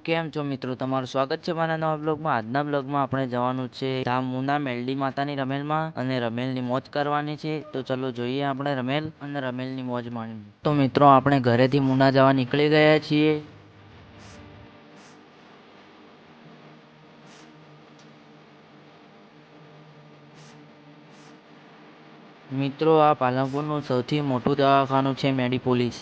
કેમ છો મિત્રો? તમારું સ્વાગત છે મારા નવા બ્લોગમાં. આજના બ્લોગમાં આપણે જવાનું છે ધામ મુના મેલડી માતાની રમેલમાં અને રમેલની મોજ કરવાની છે. તો ચલો જોઈએ આપણે રમેલ અને રમેલની મોજ માણીએ. તો મિત્રો આપણે ઘરેથી મુના જવા નીકળી ગયા છીએ. મિત્રો આ પાલનપુરનું સૌથી મોટું દવાખાનું છે મેડિપોલીસ.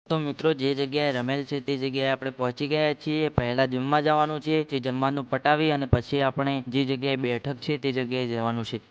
તો મિત્રો જે જગ્યાએ રમેલ છે તે જગ્યાએ આપણે પહોંચી ગયા છીએ. પહેલા જમવા જવાનું છે. તે જમવાનું પટાવી અને પછી આપણે જે જગ્યાએ બેઠક છે તે જગ્યાએ જવાનું છે.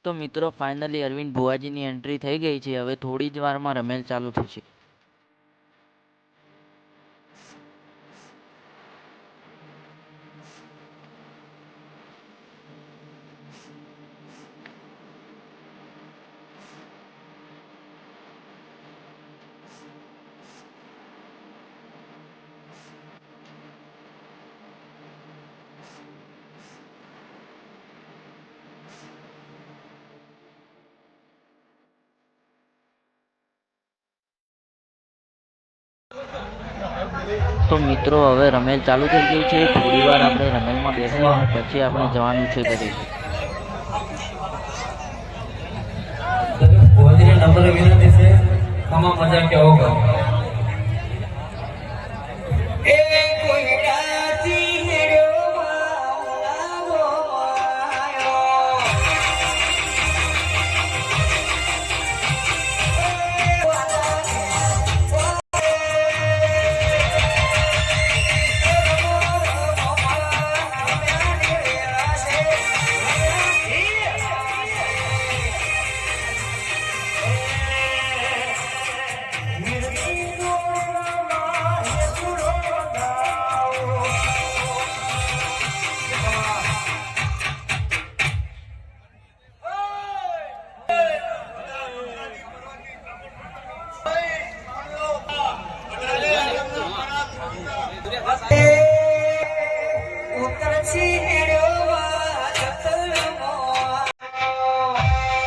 તો મિત્રો ફાઇનલી અરવિંદ ભુવાજીની એન્ટ્રી થઈ ગઈ છે. હવે થોડી જ વારમાં રમેલ ચાલુ થશે. તો મિત્રો હવે રમેલ ચાલુ થઈ ગઈ છે. થોડી વાર આપણે રમેલમાં બેસી અને પછી આપણે જવાનું છે ઘરે. ભુવાજીને નમ્ર વિનંતી છે, તમામ મજા કે હોગા.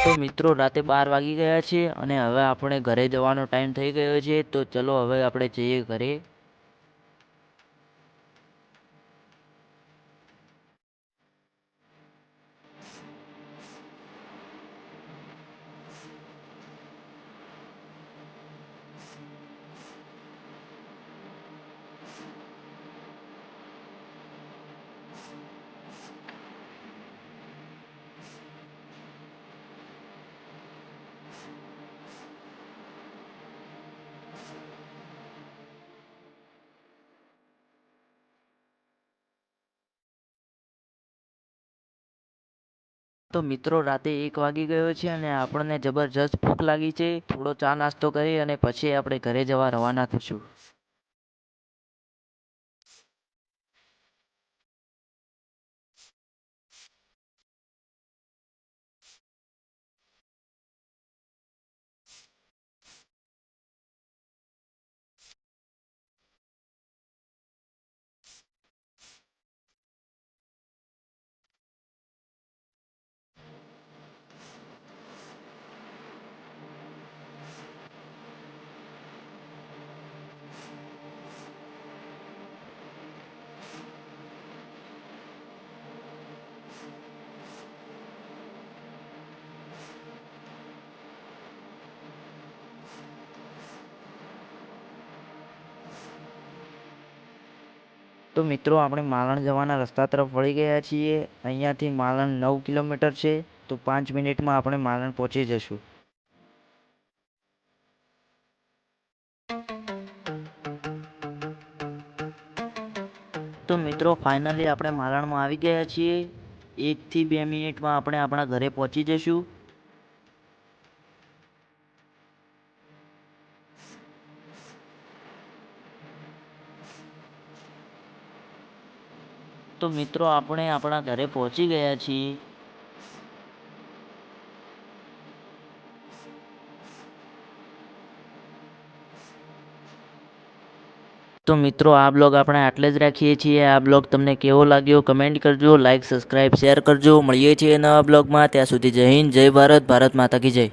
તો મિત્રો રાતે 12 વાગી ગયા છે અને હવે આપણે ઘરે જવાનો ટાઈમ થઈ ગયો છે. તો ચલો હવે આપણે જઈએ ઘરે. તો મિત્રો રાતે 1 વાગી ગયો છે અને આપણને જબરજસ્ત ભૂખ લાગી છે. થોડો ચા નાસ્તો કરી અને પછી આપણે ઘરે જવા રવાના થશું. તો મિત્રો આપણે માલણ જવાના રસ્તા તરફ વળી ગયા છીએ. અહીંયાથી માલણ 9 કિલોમીટર છે. તો 5 મિનિટમાં આપણે માલણ પહોંચી જશું. તો મિત્રો ફાઇનલી આપણે માલણમાં આવી ગયા છીએ. 1 થી 2 મિનિટમાં આપણે આપણા ઘરે પહોંચી જશું. તો મિત્રો આપણે આપણા ઘરે પહોંચી ગયા છીએ. તો મિત્રો આ બ્લોગ આપણે આટલે જ રાખીએ છીએ. આ બ્લોગ તમને કેવો લાગ્યો કમેન્ટ કરજો, લાઇક સબસ્ક્રાઇબ શેર કરજો. મળીએ છીએ નવા બ્લોગમાં. ત્યાં સુધી જય હિન્દ, જય ભારત, ભારત માતા કી જય.